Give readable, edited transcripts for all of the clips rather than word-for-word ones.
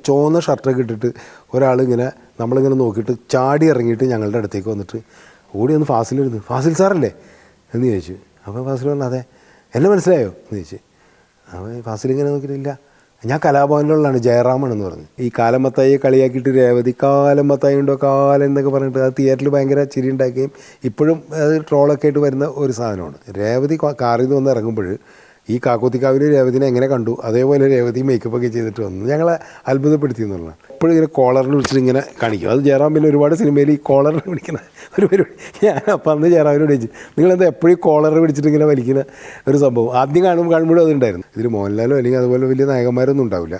ചുവന്ന ഷർട്ടൊക്കെ ഇട്ടിട്ട് ഒരാളിങ്ങനെ നമ്മളിങ്ങനെ നോക്കിയിട്ട് ചാടി ഇറങ്ങിയിട്ട് ഞങ്ങളുടെ അടുത്തേക്ക് വന്നിട്ട് ഓടി ഒന്ന് ഫാസിലിരുന്ന്, ഫാസിൽ സാറല്ലേ എന്ന് ചോദിച്ചു. അപ്പോൾ ഫാസിൽ പറഞ്ഞു അതെ. എന്നെ മനസ്സിലായോ എന്ന് ചോദിച്ചു. അപ്പോൾ ഫാസിലിങ്ങനെ നോക്കിയിട്ടില്ല, ഞാൻ കലാഭവനിലുള്ളതാണ്, ജയറാമാണെന്ന് പറഞ്ഞു. ഈ കാലമത്തായി കളിയാക്കിയിട്ട് രേവതി കാലമത്തായി ഉണ്ടോ കാലം എന്നൊക്കെ പറഞ്ഞിട്ട് അത് തിയേറ്ററിൽ ഭയങ്കര ചിരി ഉണ്ടാക്കുകയും ഇപ്പോഴും അത് ട്രോളൊക്കെ ആയിട്ട് വരുന്ന ഒരു സാധനമാണ്. രേവതി കാറിൽ നിന്ന് വന്ന് ഇറങ്ങുമ്പോൾ ഈ കാക്കോത്തിക്കാവിൽ രേവതിനെ എങ്ങനെ കണ്ടു അതേപോലെ രേവതി മേക്കപ്പൊക്കെ ചെയ്തിട്ട് വന്നു ഞങ്ങളെ അത്ഭുതപ്പെടുത്തി എന്നുള്ളതാണ്. എപ്പോഴും ഇങ്ങനെ കോളറിൽ വിളിച്ചിട്ട് ഇങ്ങനെ കാണിക്കും. അത് ജയറാം പിന്നെ ഒരുപാട് സിനിമയിൽ ഈ കോളറിൽ പിടിക്കുന്ന ഒരു പരിപാടി. ഞാൻ അപ്പം അന്ന് ജയറാമിനോട് ചോദിച്ചു, നിങ്ങളെന്താ എപ്പോഴും കോളർ പിടിച്ചിട്ട് ഇങ്ങനെ വലിക്കുന്ന ഒരു സംഭവം. ആദ്യം കാണുമ്പോഴും അതുണ്ടായിരുന്നു. ഇതിൽ മോഹൻലാലോ അല്ലെങ്കിൽ അതുപോലെ വലിയ നായകന്മാരൊന്നും ഉണ്ടാവില്ല.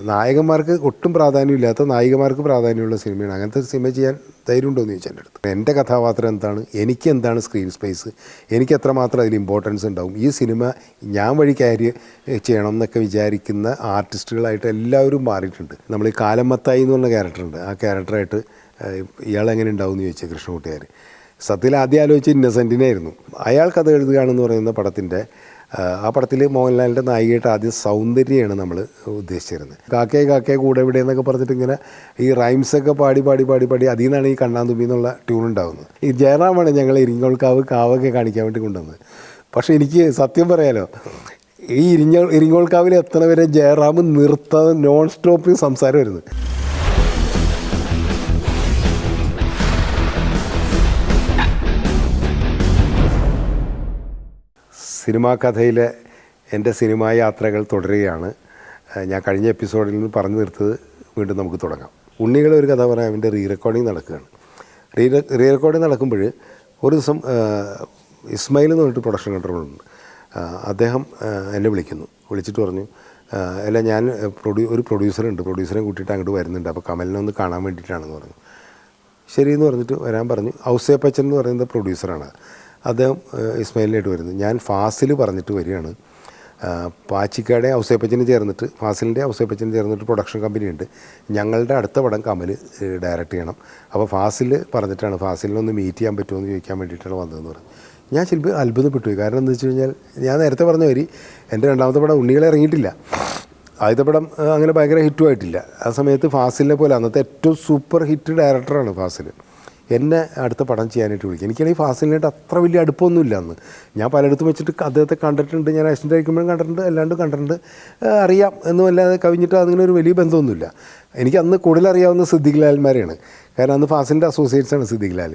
നായകന്മാർക്ക് ഒട്ടും പ്രാധാന്യമില്ലാത്ത നായികമാർക്ക് പ്രാധാന്യമുള്ള സിനിമയാണ്. അങ്ങനത്തെ സിനിമ ചെയ്യാൻ ധൈര്യമുണ്ടോ എന്ന് ചോദിച്ചാൽ എൻ്റെ അടുത്ത്. എൻ്റെ കഥാപാത്രം എന്താണ്, എനിക്ക് എന്താണ് സ്ക്രീൻ സ്പേസ്, എനിക്ക് എത്രമാത്രം അതിൽ ഇമ്പോർട്ടൻസ് ഉണ്ടാവും, ഈ സിനിമ ഞാൻ വഴി ക്യാരി ചെയ്യണം എന്നൊക്കെ വിചാരിക്കുന്ന ആർട്ടിസ്റ്റുകളായിട്ട് എല്ലാവരും മാറിയിട്ടുണ്ട്. നമ്മൾ ഈ കാലമത്തായി എന്ന് പറഞ്ഞ ക്യാരക്ടറുണ്ട്. ആ ക്യാരക്ടറായിട്ട് ഇയാളെങ്ങനെ ഉണ്ടാവും എന്ന് ചോദിച്ചാൽ കൃഷ്ണകുട്ടിയാർ സത്യത്തിൽ ആദ്യം ആലോചിച്ച് ഇന്നസെൻറ്റിനെ ആയിരുന്നു. അയാൾ കഥ എഴുതുകയാണെന്ന് പറയുന്ന പടത്തിൻ്റെ ആ പടത്തിൽ മോഹൻലാലിൻ്റെ നായികയായിട്ട് ആദ്യം സൗന്ദര്യമാണ് നമ്മൾ ഉദ്ദേശിച്ചിരുന്നത്. കാക്കയെ കൂടെ ഇവിടെ എന്നൊക്കെ പറഞ്ഞിട്ട് ഇങ്ങനെ ഈ റൈംസൊക്കെ പാടി അതിൽ നിന്നാണ് ഈ കണ്ണാന്തുമ്പി എന്നുള്ള ട്യൂൺ ഉണ്ടാകുന്നത്. ഈ ജയറാമാണ് ഞങ്ങൾ കാവൊക്കെ കാണിക്കാൻ വേണ്ടി കൊണ്ടുവന്നത്. പക്ഷേ എനിക്ക് സത്യം പറയാലോ, ഈ ഇരിങ്ങോൾക്കാവിൽ എത്തണ വരെ ജയറാം നിർത്താതെ നോൺ സ്റ്റോപ്പിൽ സംസാരം വരുന്നത്. സിനിമാ കഥയിലെ എൻ്റെ സിനിമാ യാത്രകൾ തുടരുകയാണ്. ഞാൻ കഴിഞ്ഞ എപ്പിസോഡിൽ നിന്ന് പറഞ്ഞു നിർത്തത് വീണ്ടും നമുക്ക് തുടങ്ങാം. ഉണ്ണികളെ ഒരു കഥ പറയാൻ അവൻ്റെ റീ റെക്കോർഡിങ് നടക്കുകയാണ്. റീ റെക്കോർഡിങ് നടക്കുമ്പോൾ ഒരു ദിവസം ഇസ്മായിൽ എന്ന് പറഞ്ഞിട്ട് പ്രൊഡക്ഷൻ കൺട്രോളുണ്ട്. അദ്ദേഹം എന്നെ വിളിച്ചിട്ട് പറഞ്ഞു, അല്ല ഞാൻ ഒരു പ്രൊഡ്യൂസറുണ്ട്, പ്രൊഡ്യൂസറെ കൂട്ടിയിട്ട് അങ്ങോട്ട് വരുന്നുണ്ട്, അപ്പോൾ കമലിനെ ഒന്ന് കാണാൻ വേണ്ടിയിട്ടാണെന്ന് പറഞ്ഞു. ശരിയെന്ന് പറഞ്ഞിട്ട് വരാൻ പറഞ്ഞു. ഔസേപ്പച്ചൻ എന്ന് പറയുന്നത് പ്രൊഡ്യൂസറാണ്. അദ്ദേഹം ഇസ്മായിലിനായിട്ട് വരുന്നത്. ഞാൻ ഫാസിൽ പറഞ്ഞിട്ട് വരികയാണ്. പാച്ചിക്കാടെ ഔസേപ്പച്ചന് ചേർന്നിട്ട്, ഫാസിലിൻ്റെ ഔസേപ്പച്ചന് ചേർന്നിട്ട് പ്രൊഡക്ഷൻ കമ്പനിയുണ്ട്, ഞങ്ങളുടെ അടുത്ത പടം കമൽ ഡയറക്റ്റ് ചെയ്യണം. അപ്പോൾ ഫാസിൽ പറഞ്ഞിട്ടാണ്, ഫാസിലിനൊന്ന് മീറ്റ് ചെയ്യാൻ പറ്റുമോ എന്ന് ചോദിക്കാൻ വേണ്ടിയിട്ടാണ് വന്നതെന്ന് പറഞ്ഞു. ഞാൻ ചിലപ്പോൾ അത്ഭുതപ്പെട്ടു പോയി. കാരണം എന്താ വെച്ച് കഴിഞ്ഞാൽ ഞാൻ നേരത്തെ പറഞ്ഞ വരി എൻ്റെ രണ്ടാമത്തെ പടം ഉണ്ണികളെ ഇറങ്ങിയിട്ടില്ല. ആദ്യത്തെ പടം അങ്ങനെ ഭയങ്കര ഹിറ്റും ആയിട്ടില്ല. ആ സമയത്ത് ഫാസിലിനെ പോലെ അന്നത്തെ ഏറ്റവും സൂപ്പർ ഹിറ്റ് ഡയറക്ടറാണ് ഫാസിൽ. എന്നെ അടുത്ത പടം ചെയ്യാനായിട്ട് വിളിക്കും. എനിക്കാണെങ്കിൽ ഫാസിലിനായിട്ട് അത്ര വലിയ അടുപ്പമൊന്നുമില്ല അന്ന്. ഞാൻ പലയിടത്തും വെച്ചിട്ട് അദ്ദേഹത്തെ കണ്ടിട്ടുണ്ട്, ഞാൻ ആക്സിഡൻ്റ് ആയിരിക്കുമ്പോഴും കണ്ടിട്ടുണ്ട്, അല്ലാണ്ട് കണ്ടിട്ടുണ്ട്, അറിയാം എന്നും അല്ലാതെ കവിഞ്ഞിട്ട് അതിങ്ങനെ ഒരു വലിയ ബന്ധമൊന്നുമില്ല. എനിക്ക് അന്ന് കൂടുതൽ അറിയാവുന്ന സിദ്ദിഖ് ലാൽമാരെയാണ്. കാരണം അന്ന് ഫാസിലിൻ്റെ അസോസിയേറ്റ്സാണ് സിദ്ദിഖ് ലാൽ.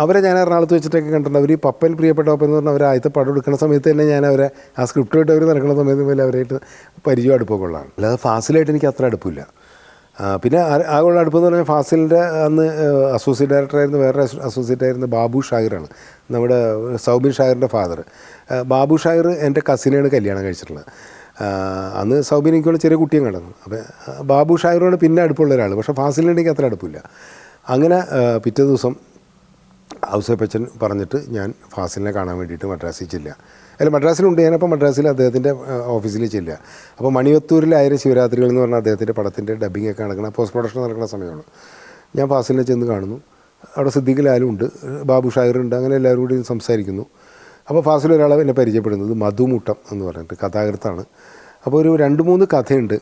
അവരെ ഞാൻ എറണാകുളത്ത് വെച്ചിട്ടൊക്കെ കണ്ടിട്ടുണ്ട്. അവർ പപ്പൻ പ്രിയപ്പെട്ട പപ്പൻ എന്ന് പറഞ്ഞാൽ അവർ ആദ്യത്തെ പടം എടുക്കുന്ന സമയത്ത് തന്നെ ഞാൻ അവരെ ആ സ്ക്രിപ്റ്റുമായിട്ട് അവർ നടക്കുന്ന സമയത്ത് പോലെ അവരായിട്ട് പരിചയം അടുപ്പമൊക്കെ ഉള്ളതാണ്. അല്ലാതെ ഫാസിലായിട്ട് എനിക്ക് അത്ര അടുപ്പില്ല. പിന്നെ ആകെയുള്ള അടുപ്പെന്ന് പറഞ്ഞാൽ ഫാസിലിൻ്റെ അന്ന് അസോസിയേറ്റ് ഡയറക്ടറായിരുന്നു വേറെ അസോസിയേറ്റ് ആയിരുന്ന ബാബു ഷാഹിറാണ്, നമ്മുടെ സൗബിൻ ഷാഹിറിൻ്റെ ഫാദർ. ബാബു ഷാഹിർ എൻ്റെ കസിനെയാണ് കല്യാണം കഴിച്ചിട്ടുള്ളത്. അന്ന് സൗബിൻ എനിക്കുള്ള ചെറിയ കുട്ടിയും കണ്ടത്. അപ്പോൾ ബാബു ഷാഹിറാണ് പിന്നെ അടുപ്പുള്ള ഒരാൾ. പക്ഷേ ഫാസിലിനെനിക്ക് അത്ര അടുപ്പില്ല. അങ്ങനെ പിറ്റേ ദിവസം ഔസേപ്പച്ചൻ പറഞ്ഞിട്ട് ഞാൻ ഫാസിലിനെ കാണാൻ വേണ്ടിയിട്ട് മദ്രാസിൽ ചെല്ലുക. മദ്രാസിലുണ്ട്. ഞാനപ്പോൾ മദ്രാസിൽ അദ്ദേഹത്തിൻ്റെ ഓഫീസിൽ ചെല്ലുക. അപ്പോൾ മണിയത്തൂരിൽ 1000 ശിവരാത്രികൾ എന്ന് പറഞ്ഞാൽ അദ്ദേഹത്തിൻ്റെ പടത്തിൻ്റെ ഡബ്ബിംഗ് ഒക്കെ നടക്കുന്ന, പോസ്റ്റ് പ്രൊഡക്ഷൻ നടക്കുന്ന സമയമാണ്. ഞാൻ ഫാസിലിനെ ചെന്ന് കാണുന്നു. അവിടെ സിദ്ദിഖ് ലാലും ഉണ്ട്, ബാബു ഷാഹിറുണ്ട്. അങ്ങനെ എല്ലാവരും കൂടി സംസാരിക്കുന്നു. അപ്പോൾ ഫാസിൽ ഒരാളെ എന്നെ പരിചയപ്പെടുന്നത് മധുമുട്ടം എന്ന് പറഞ്ഞിട്ട് കഥാകൃത്താണ്. അപ്പോൾ ഒരു 2-3 കഥയുണ്ട്,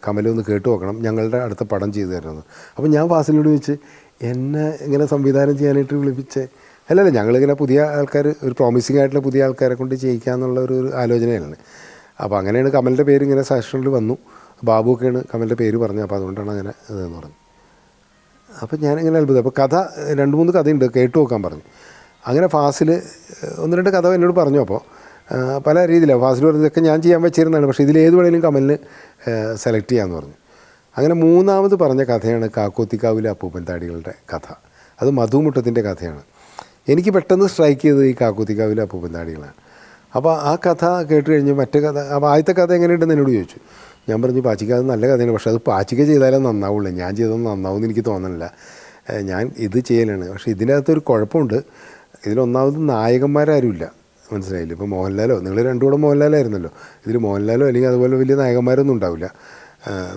കമലൊന്ന് കേട്ടു നോക്കണം, ഞങ്ങളുടെ അടുത്ത പടം ചെയ്തു തരുന്നത്. അപ്പോൾ ഞാൻ ഫാസിലിനോട് ചോദിച്ച്, എന്നെ ഇങ്ങനെ സംവിധാനം ചെയ്യാനായിട്ട് വിളിപ്പിച്ചേ? അല്ലല്ല, ഞങ്ങളിങ്ങനെ പുതിയ ആൾക്കാർ, ഒരു പ്രോമിസിംഗ് ആയിട്ടുള്ള പുതിയ ആൾക്കാരെ കൊണ്ട് ചെയ്യിക്കാമെന്നുള്ള ഒരു ആലോചനയാണ്. അപ്പോൾ അങ്ങനെയാണ് കമലിൻ്റെ പേര് ഇങ്ങനെ സജഷനിൽ വന്നു. ബാബുവൊക്കെയാണ് കമലിൻ്റെ പേര് പറഞ്ഞത്. അപ്പോൾ അതുകൊണ്ടാണ് അങ്ങനെ ഇതെന്ന് പറഞ്ഞു. അപ്പോൾ ഞാനിങ്ങനെ അത്ഭുതം. അപ്പോൾ കഥ 2-3 കഥയുണ്ട്, കേട്ടു നോക്കാൻ പറഞ്ഞു. അങ്ങനെ ഫാസിൽ 1-2 കഥ എന്നോട് പറഞ്ഞു. അപ്പോൾ പല രീതിയിലാണ് ഫാസിൽ പറഞ്ഞതൊക്കെ ഞാൻ ചെയ്യാൻ വെച്ചിരുന്നതാണ്, പക്ഷേ ഇതിലേത് വേണമെങ്കിലും കമലിന് സെലക്ട് ചെയ്യാമെന്ന് പറഞ്ഞു. അങ്ങനെ 3ാമത് പറഞ്ഞ കഥയാണ് കാക്കോത്തിക്കാവിലെ അപ്പൂപ്പൻ താടികളുടെ കഥ. അത് മധുമുട്ടത്തിൻ്റെ കഥയാണ്. എനിക്ക് പെട്ടെന്ന് സ്ട്രൈക്ക് ചെയ്തത് ഈ കാക്കോത്തിക്കാവിലെ അപ്പൂപ്പൻ താടികളാണ്. അപ്പോൾ ആ കഥ കേട്ട് കഴിഞ്ഞ് മറ്റു കഥ, അപ്പോൾ ആദ്യത്തെ കഥ എങ്ങനെയുണ്ടെന്ന് എന്നോട് ചോദിച്ചു. ഞാൻ പറഞ്ഞു, പാച്ചിക്ക അത് നല്ല കഥയാണ്, പക്ഷേ അത് പാച്ചിക്ക ചെയ്താലേ നന്നാവുള്ളൂ, ഞാൻ ചെയ്തത് നന്നാവുമെന്ന് എനിക്ക് തോന്നണില്ല, ഞാൻ ഇത് ചെയ്യലാണ്. പക്ഷേ ഇതിനകത്തൊരു കുഴപ്പമുണ്ട്, ഇതിലൊന്നാമത് നായകന്മാരാരുമില്ല, മനസ്സിലായില്ല. ഇപ്പോൾ മോഹൻലാലോ, നിങ്ങൾ രണ്ടും കൂടെ മോഹൻലാലായിരുന്നല്ലോ, ഇതിൽ മോഹൻലാലോ അല്ലെങ്കിൽ അതുപോലെ വലിയ നായകന്മാരൊന്നും ഉണ്ടാവില്ല.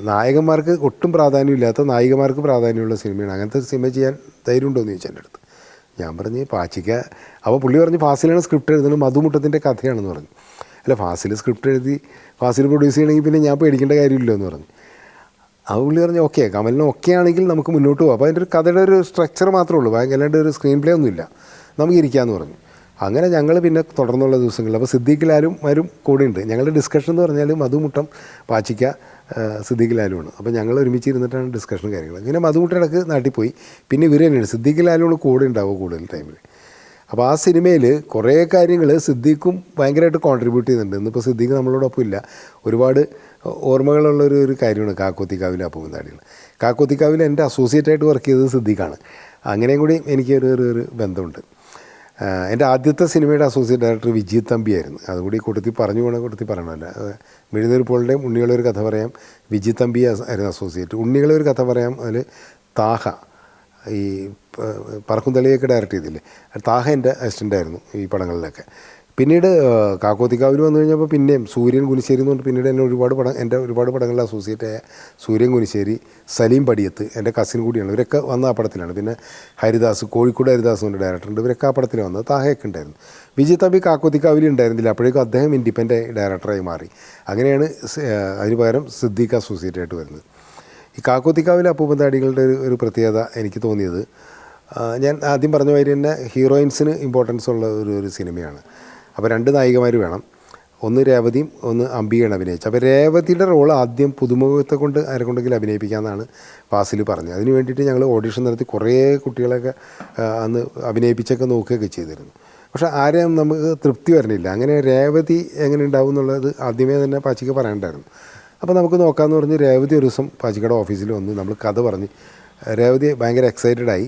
നായകന്മാർക്ക് ഒട്ടും പ്രാധാന്യമില്ലാത്ത നായികമാർക്ക് പ്രാധാന്യമുള്ള സിനിമയാണ്. അങ്ങനത്തെ സിനിമ ചെയ്യാൻ ധൈര്യമുണ്ടോ എന്ന് ചോദിച്ചു എൻ്റെ അടുത്ത്. ഞാൻ പറഞ്ഞ് പാച്ചിക്ക. അപ്പോൾ പുള്ളി പറഞ്ഞ് ഫാസിലാണ് സ്ക്രിപ്റ്റ് എഴുതുന്നത്, മധുമുട്ടത്തിൻ്റെ കഥയാണെന്ന് പറഞ്ഞു. അല്ല, ഫാസിൽ സ്ക്രിപ്റ്റ് എഴുതി ഫാസിൽ പ്രൊഡ്യൂസ് ചെയ്യണമെങ്കിൽ പിന്നെ ഞാൻ പേടിക്കേണ്ട കാര്യമില്ലല്ലോ എന്ന് പറഞ്ഞു. ആ പുള്ളി പറഞ്ഞു ഓക്കെ, കമലിന് ഓക്കെ ആണെങ്കിൽ നമുക്ക് മുന്നോട്ട് പോകാം. അപ്പോൾ അതിൻ്റെ ഒരു കഥയുടെ ഒരു സ്ട്രക്ചർ മാത്രമേ ഉള്ളൂ, അല്ലാണ്ട് ഒരു സ്ക്രീൻ പ്ലേ ഒന്നുമില്ല, നമുക്ക് ഇരിക്കാമെന്ന് പറഞ്ഞു. അങ്ങനെ ഞങ്ങൾ പിന്നെ തുടർന്നുള്ള ദിവസങ്ങളിൽ അപ്പോൾ സിദ്ദീഖ് ലാലും വരും കൂടെ ഉണ്ട്. ഞങ്ങളുടെ ഡിസ്കഷൻ എന്ന് പറഞ്ഞാൽ മധുമുട്ടം, പാച്ചിക്ക, സിദ്ദീഖ് ലാലുമാണ്. അപ്പോൾ ഞങ്ങൾ ഒരുമിച്ച് ഇരുന്നിട്ടാണ് ഡിസ്കഷനും കാര്യങ്ങൾ. ഇങ്ങനെ മധുമുട്ടം ഇടയ്ക്ക് നാട്ടിൽ പോയി, പിന്നെ ഇവർ തന്നെയാണ് സിദ്ദീഖ് ലാലുമാണ് കൂടെ ഉണ്ടാവുക കൂടുതൽ ടൈമിൽ. അപ്പോൾ ആ സിനിമയിൽ കുറേ കാര്യങ്ങൾ സിദ്ദീഖും ഭയങ്കരമായിട്ട് കോൺട്രിബ്യൂട്ട് ചെയ്യുന്നുണ്ട്. ഇന്നിപ്പോൾ സിദ്ദീഖ് നമ്മളോടൊപ്പം ഇല്ല. ഒരുപാട് ഓർമ്മകളുള്ളൊരു കാര്യമാണ് കാക്കോത്തിക്കാവിലെ അപ്പൂപ്പന്താടികൾ. കാക്കോത്തിക്കാവിൽ എൻ്റെ അസോസിയേറ്റായിട്ട് വർക്ക് ചെയ്തത് സിദ്ദീഖാണ്. അങ്ങനെയും കൂടി എനിക്ക് ഒരു ബന്ധമുണ്ട്. എൻ്റെ ആദ്യത്തെ സിനിമയുടെ അസോസിയേറ്റ് ഡയറക്ടർ വിജയ് തമ്പി ആയിരുന്നു. അതുകൂടി കൂട്ടത്തിൽ പറഞ്ഞു പോകണ കൂട്ടത്തിൽ പറയണമല്ല. മിഴുന്നൂർ പോളിൻ്റെയും ഉണ്ണികളെ ഒരു കഥ പറയാം വിജയ് തമ്പി ആയിരുന്നു അസോസിയേറ്റ്. ഉണ്ണികളെ ഒരു കഥ പറയാം അതിൽ താഹ, ഈ പറക്കുംതളിയൊക്കെ ഡയറക്റ്റ് ചെയ്തില്ലേ, താഹ എൻ്റെ അസിസ്റ്റൻ്റായിരുന്നു ഈ പടങ്ങളിലൊക്കെ. പിന്നീട് കാക്കോത്തിക്കാവിൽ വന്നു കഴിഞ്ഞപ്പോൾ പിന്നെയും സൂര്യൻ കുനിശ്ശേരി എന്ന് പറഞ്ഞിട്ട് പിന്നീട് എന്നെ ഒരുപാട് പടങ്ങളിൽ അസോസിയേറ്റായ സൂര്യൻ കുനിശ്ശേരി, സലീം പടിയത്ത് എൻ്റെ കസിൻ കൂടിയാണ്. ഇവരൊക്കെ വന്ന ആ പടത്തിലാണ്. പിന്നെ ഹരിദാസ്, കോഴിക്കോട് ഹരിദാസ് എൻ്റെ ഡയറക്ടറുണ്ട്. ഇവരൊക്കെ ആ പടത്തിൽ വന്നത്. താഹയൊക്കെ ഉണ്ടായിരുന്നു. വിജയ് തമ്പി കാക്കോത്തിക്കാവിൽ ഉണ്ടായിരുന്നില്ല. അപ്പോഴേക്കും അദ്ദേഹം ഇൻഡിപെൻഡൻ്റ് ഡയറക്ടറായി മാറി. അങ്ങനെയാണ് അതിന് പകരം സിദ്ദീഖ് അസോസിയേറ്റായിട്ട് വരുന്നത്. ഈ കാക്കോത്തിക്കാവിലെ അപ്പൂപ്പന്താടികളുടെ ഒരു പ്രത്യേകത എനിക്ക് തോന്നിയത്, ഞാൻ ആദ്യം പറഞ്ഞ മാതിരി തന്നെ ഹീറോയിൻസിന് ഇമ്പോർട്ടൻസ് ഉള്ള ഒരു സിനിമയാണ്. അപ്പോൾ 2 നായികമാർ വേണം. ഒന്ന് രേവതിയും ഒന്ന് അംബികയാണ് അഭിനയിച്ചത്. അപ്പോൾ രേവതിയുടെ റോൾ ആദ്യം പുതുമുഖത്തെ കൊണ്ട് ആരെക്കൊണ്ടെങ്കിലും അഭിനയിപ്പിക്കാമെന്നാണ് ഫാസിൽ പറഞ്ഞത്. അതിന് വേണ്ടിയിട്ട് ഞങ്ങൾ ഓഡിഷൻ നടത്തി കുറേ കുട്ടികളൊക്കെ അന്ന് അഭിനയിപ്പിച്ചൊക്കെ നോക്കുകയൊക്കെ ചെയ്തിരുന്നു. പക്ഷേ ആരെയും നമുക്ക് തൃപ്തി വരണില്ല. അങ്ങനെ രേവതി എങ്ങനെ ഉണ്ടാവും എന്നുള്ളത് ആദ്യമേ തന്നെ പാച്ചിക്ക് പറയണ്ടായിരുന്നു. അപ്പോൾ നമുക്ക് നോക്കാമെന്ന് പറഞ്ഞ് രേവതി ഒരു ദിവസം പാച്ചിക്കയുടെ ഓഫീസിൽ വന്ന് നമ്മൾ കഥ പറഞ്ഞ് രേവതി ഭയങ്കര എക്സൈറ്റഡായി.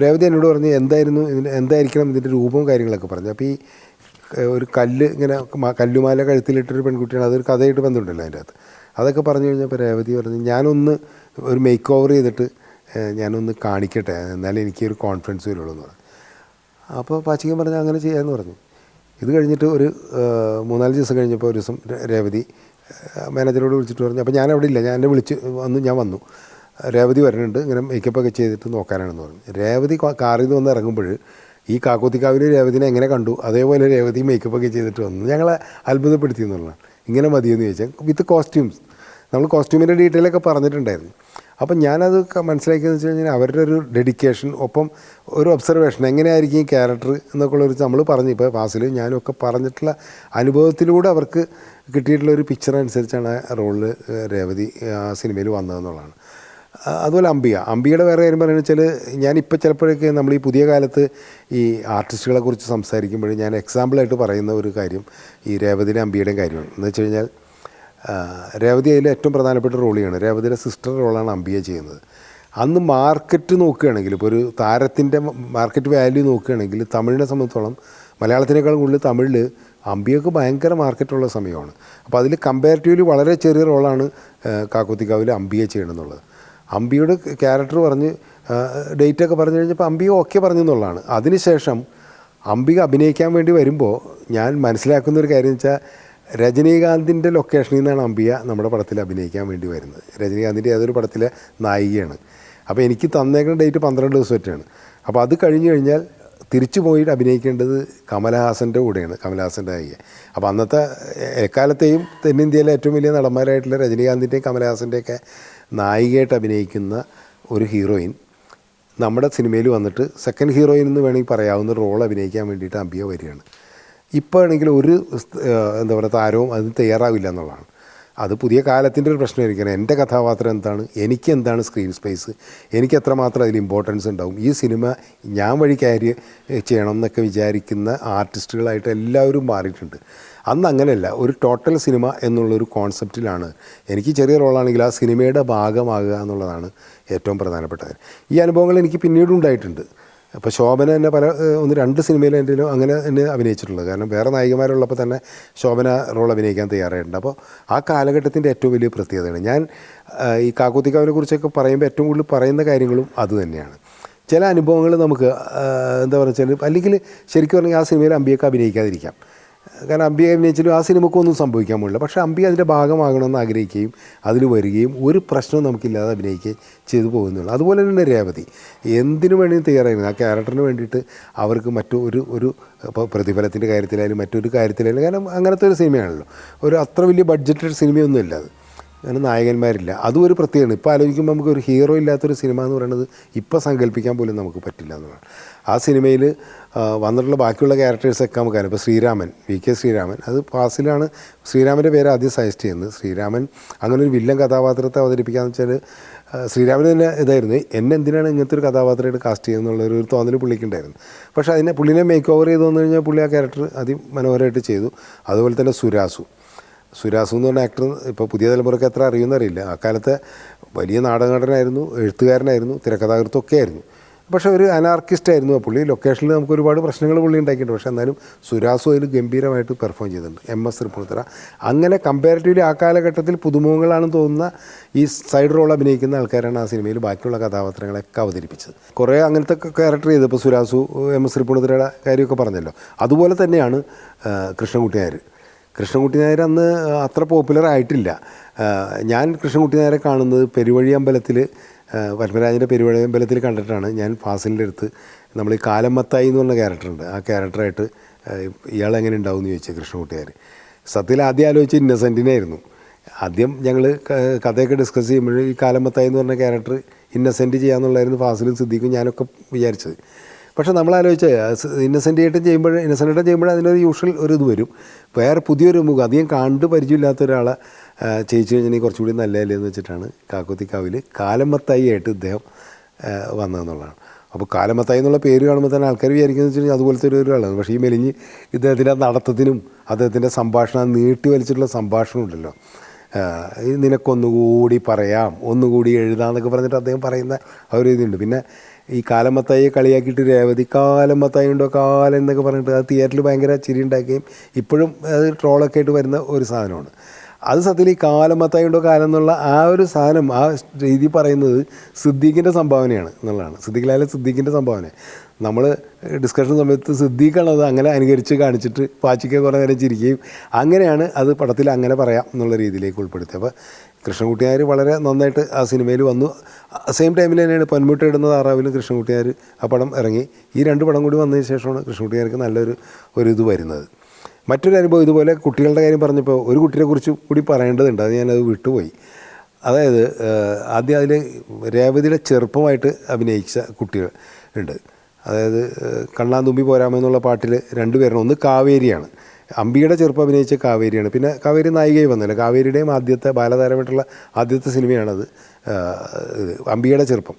രേവതി എന്നോട് പറഞ്ഞ് എന്തായിരിക്കണം ഇതിൻ്റെ രൂപവും കാര്യങ്ങളൊക്കെ പറഞ്ഞു. അപ്പോൾ ഈ ഒരു കല്ല് ഇങ്ങനെ കല്ലുമാല കഴുത്തിലിട്ടൊരു പെൺകുട്ടിയാണ്, അതൊരു കഥയായിട്ട് ബന്ധമുണ്ടല്ലോ അതിൻ്റെ അകത്ത്. അതൊക്കെ പറഞ്ഞു കഴിഞ്ഞപ്പോൾ രേവതി പറഞ്ഞു ഞാനൊന്ന് ഒരു മേക്ക് ഓവർ ചെയ്തിട്ട് ഞാനൊന്ന് കാണിക്കട്ടെ, എന്നാലും എനിക്കൊരു കോൺഫിഡൻസ് വരുള്ളൂ എന്ന് പറഞ്ഞു. അപ്പോൾ പാച്ചിക്കൻ പറഞ്ഞു അങ്ങനെ ചെയ്യാമെന്ന് പറഞ്ഞു. ഇത് കഴിഞ്ഞിട്ട് ഒരു 3-4 ദിവസം കഴിഞ്ഞപ്പോൾ ഒരു ദിവസം രേവതി മാനേജറോട് വിളിച്ചിട്ട് പറഞ്ഞു, അപ്പോൾ ഞാൻ അവിടെ ഇല്ല, ഞാൻ എന്നെ വിളിച്ച് ഞാൻ വന്നു, രേവതി വരുന്നുണ്ട്, ഇങ്ങനെ മേക്കപ്പൊക്കെ ചെയ്തിട്ട് നോക്കാനാണെന്ന് പറഞ്ഞു. രേവതി കാറിൽ നിന്ന് വന്ന് ഇറങ്ങുമ്പോൾ ഈ കാക്കോത്തിക്കാവിൽ രേവതിനെ എങ്ങനെ കണ്ടു അതേപോലെ രേവതി മേക്കപ്പൊക്കെ ചെയ്തിട്ട് വന്നു. ഞങ്ങളെ അത്ഭുതപ്പെടുത്തി എന്നുള്ളതാണ്. ഇങ്ങനെ മതിയെന്ന് ചോദിച്ചാൽ വിത്ത് കോസ്റ്റ്യൂംസ്, നമ്മൾ കോസ്റ്റ്യൂമിൻ്റെ ഡീറ്റെയിലൊക്കെ പറഞ്ഞിട്ടുണ്ടായിരുന്നു. അപ്പം ഞാനത് മനസ്സിലാക്കിയെന്ന് വെച്ച് കഴിഞ്ഞാൽ അവരുടെ ഒരു ഡെഡിക്കേഷൻ, ഒപ്പം ഒരു ഒബ്സർവേഷൻ, എങ്ങനെയായിരിക്കും ഈ ക്യാരക്ടർ എന്നൊക്കെ ഉള്ളൊരു നമ്മൾ പറഞ്ഞു. ഇപ്പോൾ ഫാസിൽ ഞാനും ഒക്കെ പറഞ്ഞിട്ടുള്ള അനുഭവത്തിലൂടെ അവർക്ക് കിട്ടിയിട്ടുള്ള ഒരു പിക്ചർ അനുസരിച്ചാണ് ആ റോളിൽ രേവതി ആ സിനിമയിൽ വന്നതെന്നുള്ളതാണ്. അതുപോലെ അംബികയുടെ വേറെ കാര്യം പറയുന്നത് വെച്ചാൽ, ഞാനിപ്പോൾ ചിലപ്പോഴൊക്കെ നമ്മൾ ഈ പുതിയ കാലത്ത് ഈ ആർട്ടിസ്റ്റുകളെ കുറിച്ച് സംസാരിക്കുമ്പോൾ ഞാൻ എക്സാമ്പിളായിട്ട് പറയുന്ന ഒരു കാര്യം ഈ രേവതിയുടെ അംബികയുടെയും കാര്യമാണ്. എന്ന് വെച്ച് കഴിഞ്ഞാൽ രേവതി അതിൽ ഏറ്റവും പ്രധാനപ്പെട്ട റോൾ ചെയ്യാണ്. രേവതിയുടെ സിസ്റ്റർ റോളാണ് അംബിക ചെയ്യുന്നത്. അന്ന് മാർക്കറ്റ് നോക്കുകയാണെങ്കിൽ, ഇപ്പോൾ ഒരു താരത്തിൻ്റെ മാർക്കറ്റ് വാല്യൂ നോക്കുകയാണെങ്കിൽ തമിഴിനെ സംബന്ധിച്ചോളം മലയാളത്തിനേക്കാളും കൂടുതൽ തമിഴിൽ അംബികക്ക് ഭയങ്കര മാർക്കറ്റുള്ള സമയമാണ്. അപ്പോൾ അതിൽ കമ്പാരിറ്റീവ്ലി വളരെ ചെറിയ റോളാണ് കാക്കോത്തിക്കാവിൽ അംബിക ചെയ്യണമെന്നുള്ളത്. അംബിയുടെ ക്യാരക്ടർ പറഞ്ഞ് ഡേറ്റൊക്കെ പറഞ്ഞു കഴിഞ്ഞപ്പോൾ അംബിക ഓക്കെ പറഞ്ഞു എന്നുള്ളതാണ്. അതിനുശേഷം അംബിക അഭിനയിക്കാൻ വേണ്ടി വരുമ്പോൾ ഞാൻ മനസ്സിലാക്കുന്നൊരു കാര്യം വെച്ചാൽ, രജനീകാന്തിൻ്റെ ലൊക്കേഷനിൽ നിന്നാണ് അംബിക നമ്മുടെ പടത്തിൽ അഭിനയിക്കാൻ വേണ്ടി വരുന്നത്. രജനീകാന്തിൻ്റെ ഏതൊരു പടത്തിലെ നായികയാണ്. അപ്പോൾ എനിക്ക് തന്നേക്കുന്ന ഡേറ്റ് 12 ദിവസം ഒറ്റയാണ്. അപ്പോൾ അത് കഴിഞ്ഞ് കഴിഞ്ഞാൽ തിരിച്ചു പോയിട്ട് അഭിനയിക്കേണ്ടത് കമലഹാസൻ്റെ കൂടെയാണ്, കമലഹാസൻ്റെ നായിക. അപ്പോൾ അന്നത്തെ എക്കാലത്തെയും തെന്നിന്ത്യയിലെ ഏറ്റവും വലിയ നടന്മാരായിട്ടുള്ള രജനീകാന്തിൻ്റെയും കമലഹാസൻ്റെയൊക്കെ നായികയായിട്ട് അഭിനയിക്കുന്ന ഒരു ഹീറോയിൻ നമ്മുടെ സിനിമയിൽ വന്നിട്ട് സെക്കൻഡ് ഹീറോയിൻ എന്ന് വേണമെങ്കിൽ പറയാവുന്ന റോൾ അഭിനയിക്കാൻ വേണ്ടിയിട്ട് അംബിക വരികയാണ്. ഇപ്പോൾ ആണെങ്കിൽ ഒരു എന്താ പറയുക താരവും അതിന് തയ്യാറാവില്ല എന്നുള്ളതാണ്. അത് പുതിയ കാലത്തിൻ്റെ ഒരു പ്രശ്നമായിരിക്കണം. എൻ്റെ കഥാപാത്രം എന്താണ്, എനിക്ക് എന്താണ് സ്ക്രീൻ സ്പേസ്, എനിക്ക് എത്രമാത്രം അതിൽ ഇമ്പോർട്ടൻസ് ഉണ്ടാവും, ഈ സിനിമ ഞാൻ വഴി ക്യാരി ചെയ്യണം എന്നൊക്കെ വിചാരിക്കുന്ന ആർട്ടിസ്റ്റുകളായിട്ട് എല്ലാവരും മാറിയിട്ടുണ്ട്. അന്ന് അങ്ങനെയല്ല, ഒരു ടോട്ടൽ സിനിമ എന്നുള്ളൊരു കോൺസെപ്റ്റിലാണ് എനിക്ക് ചെറിയ റോളാണെങ്കിൽ ആ സിനിമയുടെ ഭാഗമാകുക എന്നുള്ളതാണ് ഏറ്റവും പ്രധാനപ്പെട്ട കാര്യം. ഈ അനുഭവങ്ങൾ എനിക്ക് പിന്നീടും ഉണ്ടായിട്ടുണ്ട്. അപ്പോൾ ശോഭന തന്നെ 1-2 സിനിമയിൽ എൻ്റെ അങ്ങനെ എന്നെ അഭിനയിച്ചിട്ടുള്ളത്. കാരണം വേറെ നായികമാരുള്ളപ്പോൾ തന്നെ ശോഭന റോൾ അഭിനയിക്കാൻ തയ്യാറായിട്ടുണ്ട്. അപ്പോൾ ആ കാലഘട്ടത്തിൻ്റെ ഏറ്റവും വലിയ പ്രത്യേകതയാണ്. ഞാൻ ഈ കാക്കോത്തിക്കാവിനെ കുറിച്ചൊക്കെ പറയുമ്പോൾ ഏറ്റവും കൂടുതൽ പറയുന്ന കാര്യങ്ങളും അതുതന്നെയാണ്. ചില അനുഭവങ്ങൾ നമുക്ക് എന്താ പറയുക, അല്ലെങ്കിൽ ശരിക്കും പറഞ്ഞാൽ ആ സിനിമയിൽ അംബികക്ക് അഭിനയിക്കാതിരിക്കാം. കാരണം അംബിക അഭിനയിച്ചിട്ടും ആ സിനിമക്കൊന്നും സംഭവിക്കാൻ പോകില്ല. പക്ഷേ അംബിക അതിൻ്റെ ഭാഗമാകണമെന്ന് ആഗ്രഹിക്കുകയും അതിൽ വരികയും ഒരു പ്രശ്നവും നമുക്കില്ലാതെ അഭിനയിക്കുകയും ചെയ്തു പോകുന്നുള്ളൂ. അതുപോലെ തന്നെ രേവതി എന്തിനു വേണ്ടിയും തയ്യാറായിരുന്നു. ആ ക്യാരക്ടറിന് വേണ്ടിയിട്ട് അവർക്ക് ഒരു ഇപ്പോൾ പ്രതിഫലത്തിൻ്റെ കാര്യത്തിലായാലും മറ്റൊരു കാര്യത്തിലായാലും, കാരണം അങ്ങനത്തെ ഒരു സിനിമയാണല്ലോ, ഒരു അത്ര വലിയ ബഡ്ജറ്റഡ് സിനിമയൊന്നും ഇല്ല അത്. അങ്ങനെ നായകന്മാരില്ല. അതും ഒരു പ്രത്യേകമാണ്. ഇപ്പോൾ ആലോചിക്കുമ്പോൾ നമുക്കൊരു ഹീറോ ഇല്ലാത്തൊരു സിനിമ എന്ന് പറയുന്നത് ഇപ്പോൾ സങ്കല്പിക്കാൻ പോലും നമുക്ക് പറ്റില്ല എന്നുള്ളതാണ്. ആ സിനിമയിൽ വന്നിട്ടുള്ള ബാക്കിയുള്ള ക്യാരക്ടേഴ്സൊക്കെ നമുക്കറിയാം. ഇപ്പോൾ ശ്രീരാമൻ, VK ശ്രീരാമൻ, അത് ഫാസിലാണ് ശ്രീരാമൻ്റെ പേര് ആദ്യം സജസ്റ്റ് ചെയ്യുന്നത്. ശ്രീരാമൻ അങ്ങനെ ഒരു വില്ലൻ കഥാപാത്രത്തെ അവതരിപ്പിക്കാമെന്ന് വെച്ചാൽ ശ്രീരാമന് തന്നെ ഇതായിരുന്നു, എന്നെ എന്തിനാണ് ഇങ്ങനത്തെ ഒരു കഥാപാത്രമായിട്ട് കാസ്റ്റ് ചെയ്യുന്നുള്ളൊരു തോന്നൽ പുള്ളിക്കുണ്ടായിരുന്നു. പക്ഷേ അതിനെ പുള്ളിനെ മേക്ക് ഓവർ ചെയ്തു വന്നു കഴിഞ്ഞാൽ പുള്ളി ആ ക്യാരക്ടർ അതിമനോഹരമായിട്ട് ചെയ്തു. അതുപോലെ തന്നെ സുരാസു എന്ന് പറഞ്ഞ ആക്ടർ ഇപ്പോൾ പുതിയ തലമുറയ്ക്ക് എത്ര അറിയുമെന്നറിയില്ല. അക്കാലത്തെ വലിയ നാടകനടനായിരുന്നു, എഴുത്തുകാരനായിരുന്നു, തിരക്കഥാകൃത്തൊക്കെ ആയിരുന്നു. പക്ഷേ ഒരു അനാർക്കിസ്റ്റായിരുന്നു പുള്ളി. ലൊക്കേഷനിൽ നമുക്ക് ഒരുപാട് പ്രശ്നങ്ങൾ പുള്ളി ഉണ്ടാക്കിയിട്ടുണ്ട്. പക്ഷേ എന്നാലും സുരാസു അതിൽ ഗംഭീരമായിട്ട് പെർഫോം ചെയ്തിട്ടുണ്ട്. MS തൃപ്പൂണിത്തുറ. അങ്ങനെ കമ്പാരിറ്റീവ്ലി ആ കാലഘട്ടത്തിൽ പുതുമുഖങ്ങളാണെന്ന് തോന്നുന്ന ഈ സൈഡ് റോൾ അഭിനയിക്കുന്ന ആൾക്കാരാണ് ആ സിനിമയിൽ ബാക്കിയുള്ള കഥാപാത്രങ്ങളൊക്കെ അവതരിപ്പിച്ചത്. കുറേ അങ്ങനത്തെ ക്യാരക്ടർ ചെയ്ത് ഇപ്പോൾ സുരാസു, MS തൃപ്പൂണിത്തുറയുടെ കാര്യമൊക്കെ പറഞ്ഞല്ലോ. അതുപോലെ തന്നെയാണ് കൃഷ്ണൻകുട്ടി നായർ അന്ന് അത്ര പോപ്പുലർ ആയിട്ടില്ല. ഞാൻ കൃഷ്ണൻകുട്ടി നായരെ കാണുന്നത് പെരുവഴി അമ്പലത്തിൽ, പത്മരാജൻ്റെ പെരുവഴി അമ്പലത്തിൽ കണ്ടിട്ടാണ്. ഞാൻ ഫാസിലിൻ്റെ അടുത്ത് നമ്മൾ ഈ കാലമ്മത്തായി എന്ന് പറഞ്ഞ ക്യാരക്ടറുണ്ട്, ആ ക്യാരക്ടറായിട്ട് ഇയാളെങ്ങനെ ഉണ്ടാവും എന്ന് ചോദിച്ചത് കൃഷ്ണൻകുട്ടി നായർ. സത്യത്തിൽ ആദ്യം ആലോചിച്ച് ഇന്നസെൻറ്റിനായിരുന്നു. ആദ്യം ഞങ്ങൾ കഥയൊക്കെ ഡിസ്കസ് ചെയ്യുമ്പോൾ ഈ കാലമ്മത്തായി എന്ന് പറഞ്ഞ ക്യാരക്ടർ ഇന്നസെൻറ്റ് ചെയ്യാമെന്നുള്ളായിരുന്നു ഫാസിലും സിദ്ദീഖും ഞാനൊക്കെ വിചാരിച്ചത്. പക്ഷേ നമ്മളാലോചിച്ച് ഇന്നസെൻ്റായിട്ട് ചെയ്യുമ്പോൾ അതിനൊരു യൂഷ്വൽ ഒരു ഇത് വരും. വേറെ പുതിയൊരു മുഖം അധികം കണ്ട് പരിചയമില്ലാത്ത ഒരാളെ ചെയ്യിച്ചു കഴിഞ്ഞാൽ കുറച്ചുകൂടി നല്ലതല്ലേ എന്ന് വെച്ചിട്ടാണ് കാക്കോത്തിക്കാവിൽ കാലമ്മത്തായി ആയിട്ട് ഇദ്ദേഹം വന്നതെന്നുള്ളതാണ്. അപ്പോൾ കാലമ്മത്തായി എന്നുള്ള പേര് കാണുമ്പോൾ തന്നെ ആൾക്കാർ വിചാരിക്കുന്നത് വെച്ച് കഴിഞ്ഞാൽ അതുപോലത്തെ ഒരാളാണ്. പക്ഷേ ഈ മെലിഞ്ഞ് ഇദ്ദേഹത്തിൻ്റെ നടത്തത്തിനും അദ്ദേഹത്തിൻ്റെ സംഭാഷണം നീട്ടി വലിച്ചിട്ടുള്ള സംഭാഷണം ഉണ്ടല്ലോ, നിനക്കൊന്നുകൂടി പറയാം, ഒന്നുകൂടി എഴുതാമെന്നൊക്കെ പറഞ്ഞിട്ട് അദ്ദേഹം പറയുന്ന ആ ഒരു ഇതുണ്ട്. പിന്നെ ഈ കാലമ്മത്തായിയെ കളിയാക്കിയിട്ട് രേവതി കാലമ്മത്തായി ഉണ്ടോ കാലം എന്നൊക്കെ പറഞ്ഞിട്ട് അത് തിയേറ്ററിൽ ഭയങ്കര ചിരി ഉണ്ടാക്കുകയും ഇപ്പോഴും അത് ട്രോളൊക്കെ ആയിട്ട് വരുന്ന ഒരു സാധനമാണ്. അത് സത്യത്തിൽ ഈ കാലമ്മത്തായി ഉണ്ടോ കാലം എന്നുള്ള ആ ഒരു സാധനം, ആ രീതി പറയുന്നത് സിദ്ദീഖിൻ്റെ സംഭാവനയാണ് എന്നുള്ളതാണ്. സിദ്ദീഖിൻ്റെ സംഭാവന. നമ്മൾ ഡിസ്കഷൻ സമയത്ത് സിദ്ദീഖാണ് അത് അങ്ങനെ അനുകരിച്ച് കാണിച്ചിട്ട് പാച്ചിക്ക് കുറേ നേരം ചിരിക്കുകയും അങ്ങനെയാണ് അത് പടത്തിൽ അങ്ങനെ പറയാം എന്നുള്ള രീതിയിലേക്ക് ഉൾപ്പെടുത്തി. അപ്പോൾ കൃഷ്ണൻകുട്ടി നായർ വളരെ നന്നായിട്ട് ആ സിനിമയിൽ വന്നു. സെയിം ടൈമിൽ തന്നെയാണ് പൊന്മുട്ടയിടുന്ന താറാവിലും കൃഷ്ണൻകുട്ടി നായർ ആ പടം ഇറങ്ങി. ഈ 2 പടം കൂടി വന്നതിന് ശേഷമാണ് കൃഷ്ണൻകുട്ടി നായർക്ക് നല്ലൊരു ഇത് വരുന്നത്. മറ്റൊരു അനുഭവം ഇതുപോലെ കുട്ടികളുടെ കാര്യം പറഞ്ഞപ്പോൾ ഒരു കുട്ടിയെക്കുറിച്ച് കൂടി പറയേണ്ടതുണ്ട്, അത് ഞാനത് വിട്ടുപോയി. അതായത് ആദ്യം അതിൽ രേവതിയുടെ ചെറുപ്പമായിട്ട് അഭിനയിച്ച കുട്ടികൾ ഉണ്ട്. അതായത് കണ്ണാന്തുമ്പി പോരാമെന്നുള്ള പാട്ടിൽ 2 പേരാണ്. ഒന്ന് കാവേരിയാണ്, അംബിയുടെ ചെറുപ്പം അഭിനയിച്ച കാവേരിയാണ്. പിന്നെ കാവേരി നായികയായി വന്നില്ല. കാവേരിയുടെയും ആദ്യത്തെ ബാലതാരമായിട്ടുള്ള ആദ്യത്തെ സിനിമയാണത്. അംബിയുടെ ചെറുപ്പം.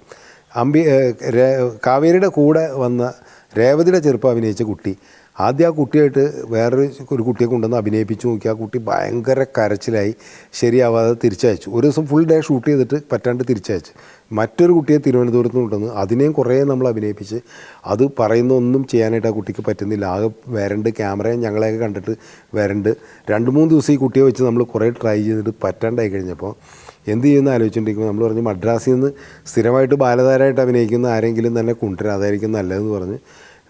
കാവേരിയുടെ കൂടെ വന്ന രേവതിയുടെ ചെറുപ്പം അഭിനയിച്ച കുട്ടി ആദ്യം ആ കുട്ടിയായിട്ട് വേറൊരു കുട്ടിയെ കൊണ്ടുവന്ന് അഭിനയിപ്പിച്ച് നോക്കി. ആ കുട്ടി ഭയങ്കര കരച്ചിലായി, ശരിയാവാതെ തിരിച്ചയച്ചു. ഒരു ദിവസം ഫുൾ ഡേ ഷൂട്ട് ചെയ്തിട്ട് പറ്റാണ്ട് തിരിച്ചയച്ചു. മറ്റൊരു കുട്ടിയെ തിരുവനന്തപുരത്ത് കൊണ്ടുവന്ന് അതിനെയും കുറേ നമ്മൾ അഭിനയിപ്പിച്ച് അത് പറയുന്ന ഒന്നും ചെയ്യാനായിട്ട് ആ കുട്ടിക്ക് പറ്റുന്നില്ല. ആകെ വരണ്ട്, ക്യാമറയും ഞങ്ങളെയൊക്കെ കണ്ടിട്ട് വരണ്ട്. 2-3 ദിവസം ഈ കുട്ടിയെ വെച്ച് നമ്മൾ കുറേ ട്രൈ ചെയ്തിട്ട് പറ്റാണ്ടായി കഴിഞ്ഞപ്പോൾ എന്ത് ചെയ്യുമെന്ന് ആലോചിച്ചുകൊണ്ടിരിക്കുമ്പോൾ നമ്മൾ പറഞ്ഞ് മദ്രാസിൽ നിന്ന് സ്ഥിരമായിട്ട് ബാലതാരമായിട്ട് അഭിനയിക്കുന്ന ആരെങ്കിലും തന്നെ കൊണ്ടുവരാം, അതായിരിക്കും നല്ലതെന്ന് പറഞ്ഞ്